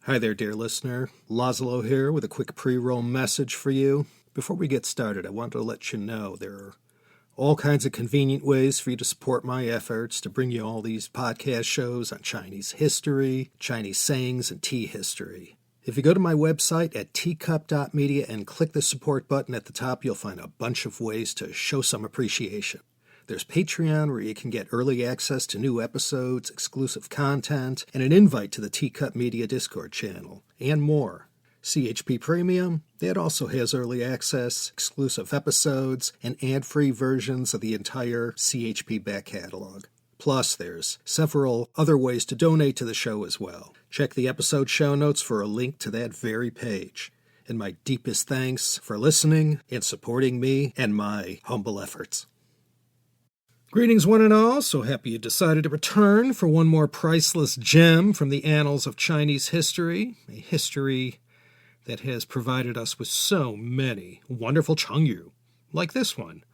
Hi there, dear listener. Laszlo here with a quick pre-roll message for you. Before we get started, I want to let you know there are all kinds of convenient ways for you to support my efforts to bring you all these podcast shows on Chinese history, Chinese sayings, and tea history. If you go to my website at teacup.media and click the support button at the top, you'll find a bunch of ways to show some appreciation. There's Patreon, where you can get early access to new episodes, exclusive content, and an invite to the Teacup Media Discord channel, and more. CHP Premium, that also has early access, exclusive episodes, and ad-free versions of the entire CHP back catalog. Plus, there's several other ways to donate to the show as well. Check the episode show notes for a link to that very page. And my deepest thanks for listening and supporting me and my humble efforts. Greetings one and all, so happy you decided to return for one more priceless gem from the annals of Chinese history, a history that has provided us with so many wonderful chengyu, like this one,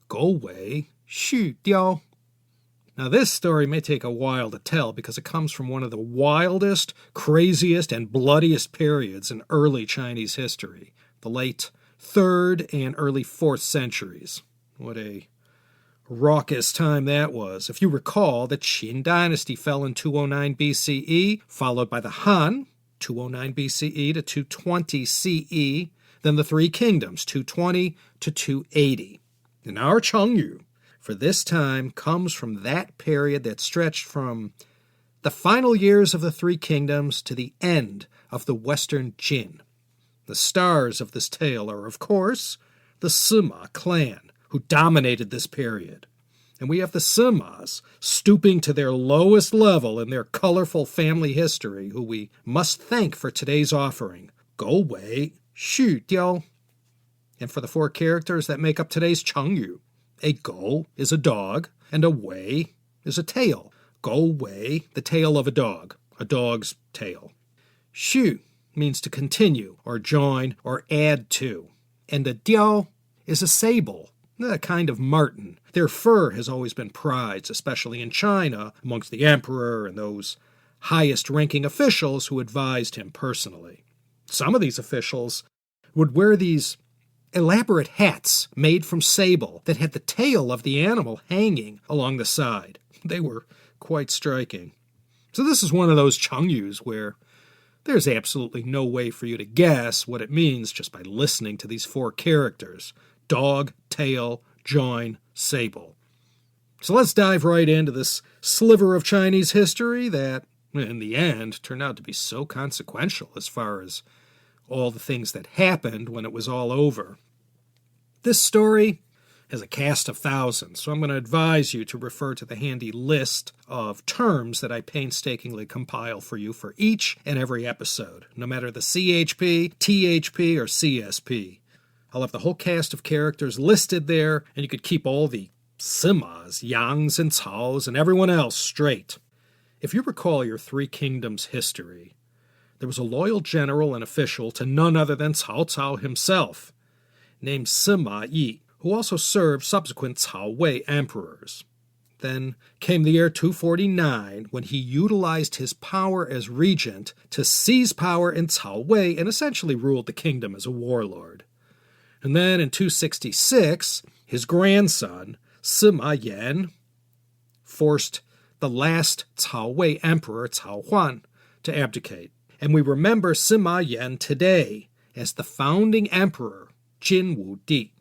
Gǒu Wěi Xù Diāo. Now this story may take a while to tell because it comes from one of the wildest, craziest, and bloodiest periods in early Chinese history, the late 3rd and early 4th centuries. What a raucous time that was. If you recall, the Jin Dynasty fell in 209 BCE, followed by the Han, 209 BCE to 220 CE, then the Three Kingdoms, 220 to 280. And our chengyu for this time comes from that period that stretched from the final years of the Three Kingdoms to the end of the Western Jin. The stars of this tale are, of course, the Sima Clan, who dominated this period. And we have the Simas stooping to their lowest level in their colorful family history, who we must thank for today's offering, Gǒu Wěi Xù Diāo. And for the four characters that make up today's chengyu, a gou is a dog, and a wei is a tail. Gǒu Wěi, the tail of a dog's tail. Xu means to continue, or join, or add to. And a diao is a sable, a kind of marten. Their fur has always been prized, especially in China, amongst the emperor and those highest-ranking officials who advised him personally. Some of these officials would wear these elaborate hats made from sable that had the tail of the animal hanging along the side. They were quite striking. So this is one of those chengyus where there's absolutely no way for you to guess what it means just by listening to these four characters: dog, tail, join, sable. So let's dive right into this sliver of Chinese history that, in the end, turned out to be so consequential as far as all the things that happened when it was all over. This story has a cast of thousands, so I'm going to advise you to refer to the handy list of terms that I painstakingly compile for you for each and every episode, no matter the CHP, THP, or CSP. I'll have the whole cast of characters listed there, and you could keep all the Simas, Yangs, and Caos, and everyone else straight. If you recall your Three Kingdoms history, there was a loyal general and official to none other than Cao himself, named Sima Yi, who also served subsequent Cao Wei emperors. Then came the year 249, when he utilized his power as regent to seize power in Cao Wei and essentially ruled the kingdom as a warlord. And then in 266, his grandson, Sima Yan, forced the last Cao Wei emperor, Cao Huan, to abdicate. And we remember Sima Yan today as the founding emperor, Jin Wu Di.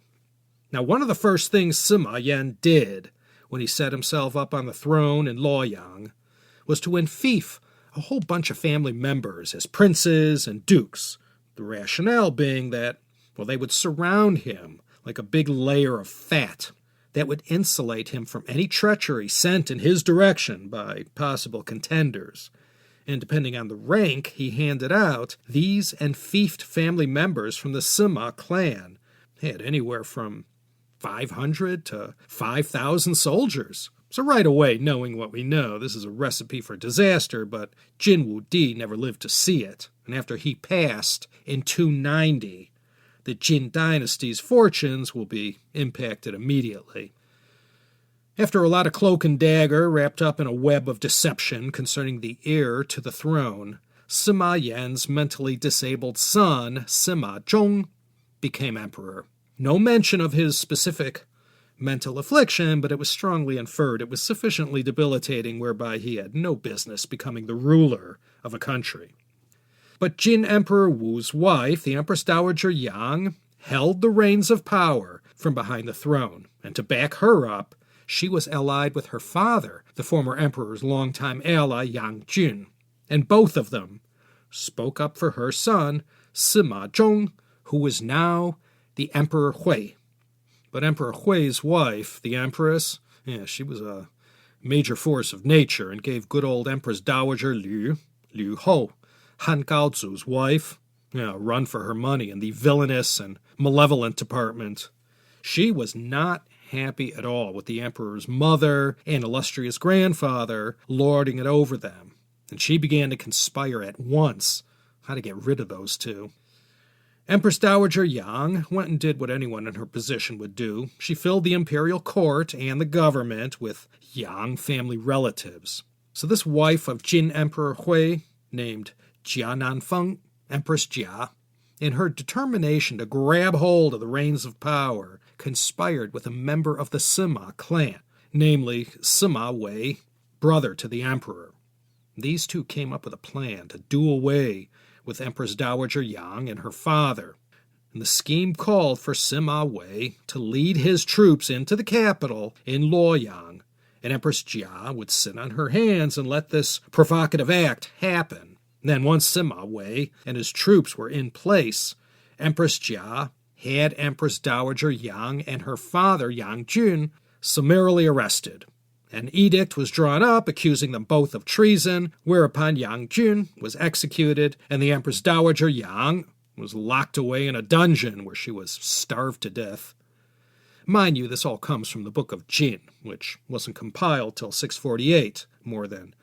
Now, one of the first things Sima Yan did when he set himself up on the throne in Luoyang was to enfeoff a whole bunch of family members as princes and dukes, the rationale being that, well, they would surround him like a big layer of fat that would insulate him from any treachery sent in his direction by possible contenders. And depending on the rank he handed out, these enfeoffed family members from the Sima Clan had anywhere from 500 to 5,000 soldiers. So right away, knowing what we know, this is a recipe for disaster, but Jin Wu Di never lived to see it. And after he passed in 290, the Jin Dynasty's fortunes will be impacted immediately. After a lot of cloak and dagger wrapped up in a web of deception concerning the heir to the throne, Sima Yan's mentally disabled son, Sima Zhong, became emperor. No mention of his specific mental affliction, but it was strongly inferred it was sufficiently debilitating whereby he had no business becoming the ruler of a country. But Jin Emperor Wu's wife, the Empress Dowager Yang, held the reins of power from behind the throne, and to back her up, she was allied with her father, the former emperor's longtime ally Yang Jun, and both of them spoke up for her son, Sima Zhong, who was now the Emperor Hui. But Emperor Hui's wife, the Empress, she was a major force of nature and gave good old Empress Dowager Liu Ho, Han Gaozu's wife, a run for her money in the villainous and malevolent department. She was not happy at all with the emperor's mother and illustrious grandfather lording it over them, and she began to conspire at once how to get rid of those two. Empress Dowager Yang went and did what anyone in her position would do. She filled the imperial court and the government with Yang family relatives. So this wife of Jin Emperor Hui, named Jia Nanfeng, Empress Jia, in her determination to grab hold of the reins of power, conspired with a member of the Sima Clan, namely Sima Wei, brother to the emperor. These two came up with a plan to do away with Empress Dowager Yang and her father, and the scheme called for Sima Wei to lead his troops into the capital in Luoyang, and Empress Jia would sit on her hands and let this provocative act happen. Then once Sima Wei and his troops were in place, Empress Jia had Empress Dowager Yang and her father, Yang Jun, summarily arrested. An edict was drawn up accusing them both of treason, whereupon Yang Jun was executed, and the Empress Dowager Yang was locked away in a dungeon where she was starved to death. Mind you, this all comes from the Book of Jin, which wasn't compiled till 648, more than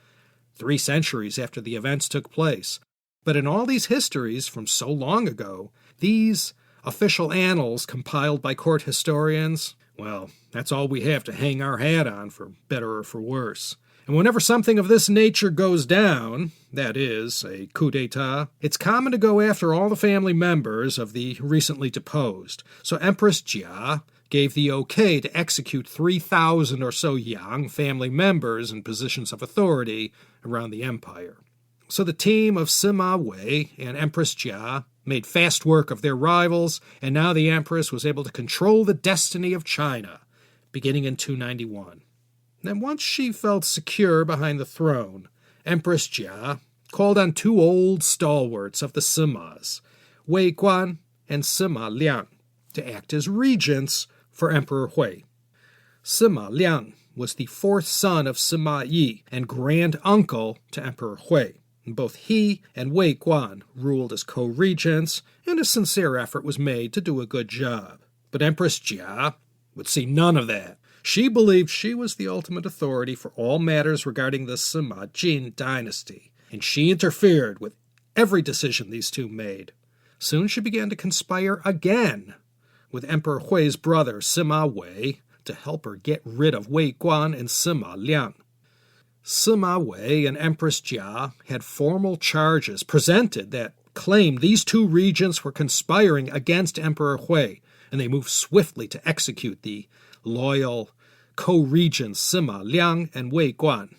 3 centuries after the events took place. But in all these histories from so long ago, these official annals compiled by court historians, well, that's all we have to hang our hat on, for better or for worse. And whenever something of this nature goes down, that is, a coup d'etat, it's common to go after all the family members of the recently deposed. So Empress Jia gave the okay to execute 3,000 or so Yang family members in positions of authority around the empire. So the team of Sima Wei and Empress Jia made fast work of their rivals, and now the empress was able to control the destiny of China, beginning in 291. Then once she felt secure behind the throne, Empress Jia called on 2 old stalwarts of the Simas, Wei Guan and Sima Liang, to act as regents for Emperor Hui. Sima Liang was the 4th son of Sima Yi and grand uncle to Emperor Hui. Both he and Wei Guan ruled as co-regents, and a sincere effort was made to do a good job. But Empress Jia would see none of that. She believed she was the ultimate authority for all matters regarding the Sima Jin Dynasty, and she interfered with every decision these two made. Soon she began to conspire again with Emperor Hui's brother Sima Wei to help her get rid of Wei Guan and Sima Liang. Sima Wei and Empress Jia had formal charges presented that claimed these 2 regents were conspiring against Emperor Hui, and they moved swiftly to execute the loyal co-regents Sima Liang and Wei Guan.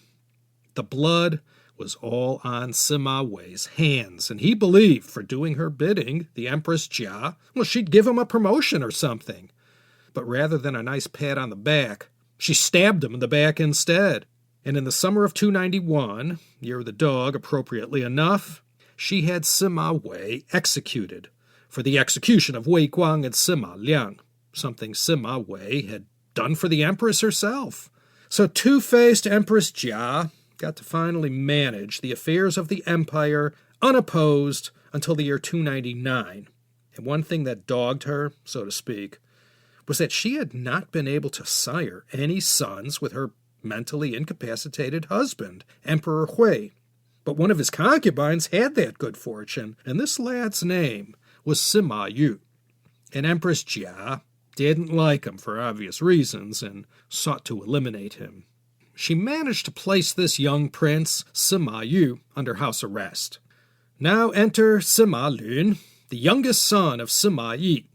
The blood was all on Sima Wei's hands, and he believed, for doing her bidding, the Empress Jia, well, she'd give him a promotion or something. But rather than a nice pat on the back, she stabbed him in the back instead. And in the summer of 291, year of the dog, appropriately enough, she had Sima Wei executed for the execution of Wei Guan and Sima Liang, something Sima Wei had done for the empress herself. So two-faced Empress Jia got to finally manage the affairs of the empire unopposed until the year 299. And one thing that dogged her, so to speak, was that she had not been able to sire any sons with her mentally incapacitated husband, Emperor Hui. But one of his concubines had that good fortune, and this lad's name was Sima Yu. And Empress Jia didn't like him for obvious reasons and sought to eliminate him. She managed to place this young prince, Sima Yu, under house arrest. Now enter Sima Lun, the youngest son of Sima Yi.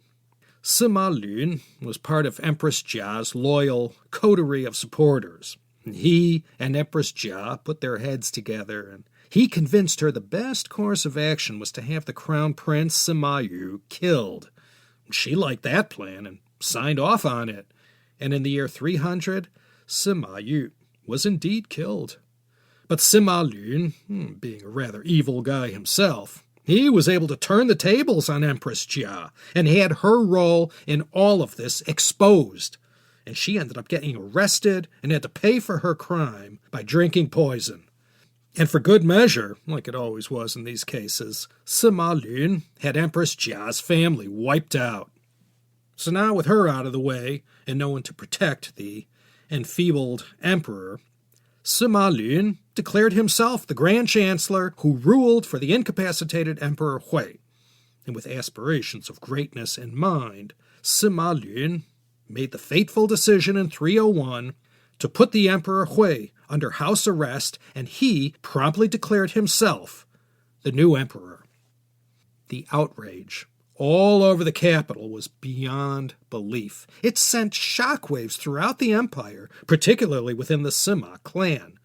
Sima Lun was part of Empress Jia's loyal coterie of supporters. He and Empress Jia put their heads together, and he convinced her the best course of action was to have the crown prince Sima Yu killed. She liked that plan and signed off on it, and in the year 300, Sima Yu was indeed killed. But Sima Lun, being a rather evil guy himself, he was able to turn the tables on Empress Jia and had her role in all of this exposed. And she ended up getting arrested and had to pay for her crime by drinking poison. And for good measure, like it always was in these cases, Sima Lun had Empress Jia's family wiped out. So now with her out of the way and no one to protect the enfeebled emperor, Sima Lun declared himself the Grand Chancellor who ruled for the incapacitated Emperor Hui. And with aspirations of greatness in mind, Sima Lun made the fateful decision in 301 to put the Emperor Hui under house arrest, and he promptly declared himself the new emperor. The outrage all over the capital was beyond belief. It sent shockwaves throughout the empire, particularly within the Sima clan.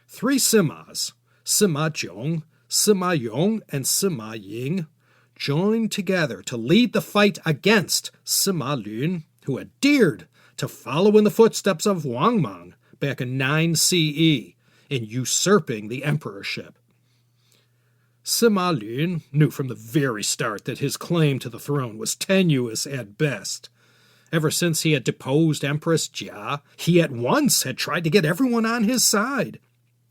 3 Simas, Sima Zhong, Sima Yong, and Sima Ying, joined together to lead the fight against Sima Lun, who had dared to follow in the footsteps of Wang Mang back in 9 CE in usurping the emperorship. Sima Lun knew from the very start that his claim to the throne was tenuous at best. Ever since he had deposed Empress Jia, he at once had tried to get everyone on his side.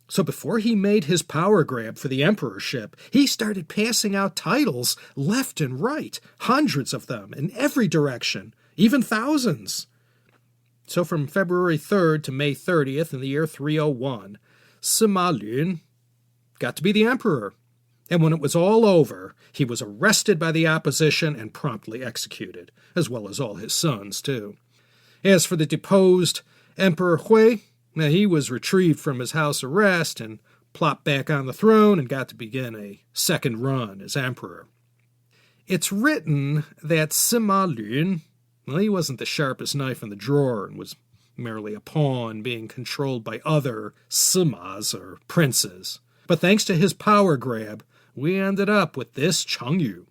So before he made his power grab for the emperorship, he started passing out titles left and right, hundreds of them in every direction, even thousands. So from February 3rd to May 30th in the year 301, Sima Lun got to be the emperor. And when it was all over, he was arrested by the opposition and promptly executed, as well as all his sons, too. As for the deposed Emperor Hui, he was retrieved from his house arrest and plopped back on the throne and got to begin a second run as emperor. It's written that Sima Lun, he wasn't the sharpest knife in the drawer and was merely a pawn being controlled by other Simas or princes. But thanks to his power grab, we ended up with this Chengyu,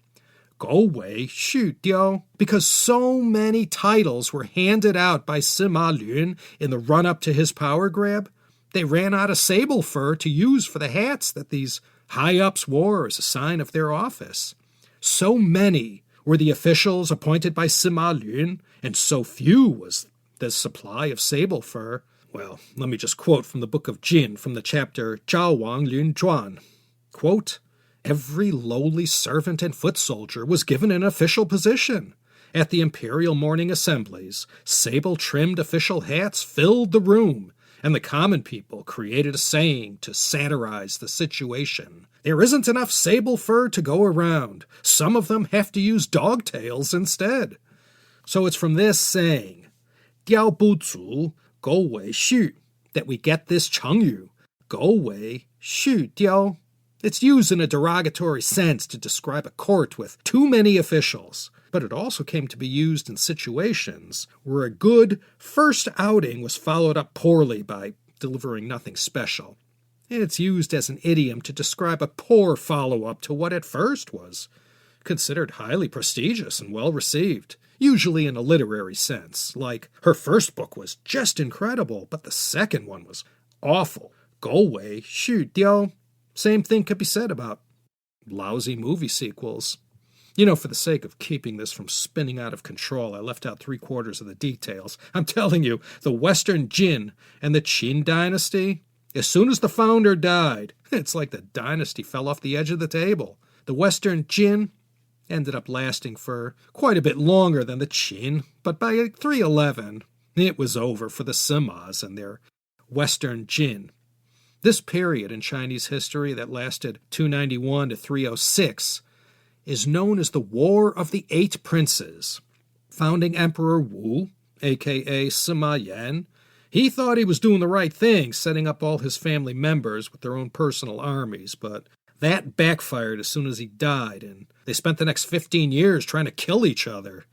Gǒu Wěi Xù Diāo, because so many titles were handed out by Sima Lun in the run-up to his power grab, they ran out of sable fur to use for the hats that these high-ups wore as a sign of their office. So many were the officials appointed by Sima Lun, and so few was the supply of sable fur. Well, let me just quote from the book of Jin, from the chapter Zhao Wang Lun Zhuan. Quote, "Every lowly servant and foot soldier was given an official position. At the imperial morning assemblies, sable-trimmed official hats filled the room, and the common people created a saying to satirize the situation. There isn't enough sable fur to go around. Some of them have to use dog tails instead." So it's from this saying, "Diao bu zu, Gǒu Wěi Xù," that we get this Chengyu, Gǒu Wěi Xù Diāo. It's used in a derogatory sense to describe a court with too many officials, but it also came to be used in situations where a good first outing was followed up poorly by delivering nothing special. It's used as an idiom to describe a poor follow-up to what at first was considered highly prestigious and well-received, usually in a literary sense, like her first book was just incredible, but the second one was awful. Gǒu Wěi Xù Diāo. Same thing could be said about lousy movie sequels. For the sake of keeping this from spinning out of control, I left out 3/4 of the details. I'm telling you, the Western Jin and the Jin Dynasty, as soon as the founder died, it's like the dynasty fell off the edge of the table. The Western Jin ended up lasting for quite a bit longer than the Qin, but by 311, it was over for the Simas and their Western Jin. This period in Chinese history that lasted 291 to 306 is known as the War of the Eight Princes. Founding Emperor Wu, a.k.a. Sima Yan, he thought he was doing the right thing, setting up all his family members with their own personal armies, but That backfired as soon as he died, and they spent the next 15 years trying to kill each other.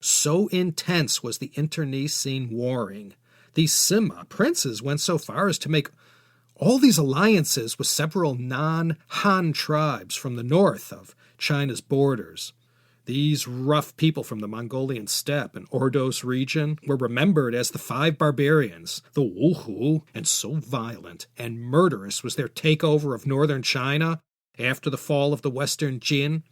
So intense was the internecine warring. These Sima princes went so far as to make all these alliances with several non-Han tribes from the north of China's borders. These rough people from the Mongolian steppe and Ordos region were remembered as the 5 barbarians, the Wuhu, and so violent and murderous was their takeover of northern China after the fall of the western Jin.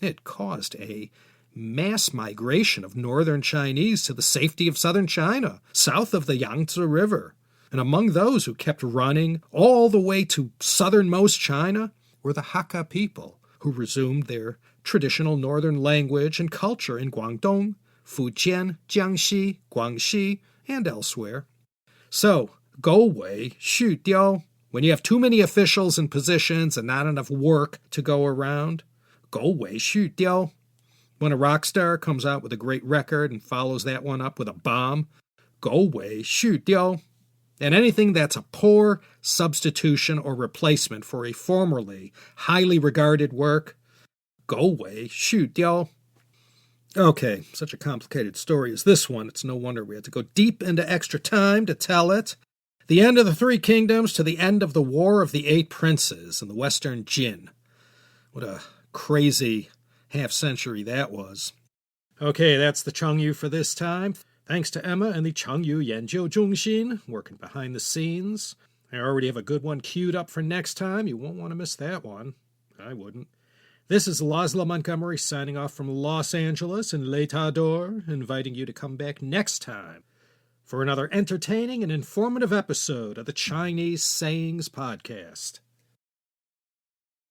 It caused a mass migration of northern Chinese to the safety of southern China, south of the Yangtze River. And among those who kept running all the way to southernmost China were the Hakka people, who resumed their traditional northern language and culture in Guangdong, Fujian, Jiangxi, Guangxi, and elsewhere. So, Gǒu Wěi Xù Diāo, when you have too many officials and positions and not enough work to go around, Gǒu Wěi Xù Diāo. When a rock star comes out with a great record and follows that one up with a bomb, Gǒu Wěi Xù Diāo. And anything that's a poor substitution or replacement for a formerly highly regarded work, Gǒu Wěi Xù Diāo. Okay, such a complicated story as this one, it's no wonder we had to go deep into extra time to tell it. The end of the 3 kingdoms to the end of the War of the 8 Princes in the Western Jin. What a crazy half-century that was. Okay, that's the Chengyu for this time. Thanks to Emma and the Chengyu Yanjiu Zhongxin working behind the scenes. I already have a good one queued up for next time. You won't want to miss that one. I wouldn't. This is Laszlo Montgomery signing off from Los Angeles and L'État d'Or, inviting you to come back next time for another entertaining and informative episode of the Chinese Sayings Podcast.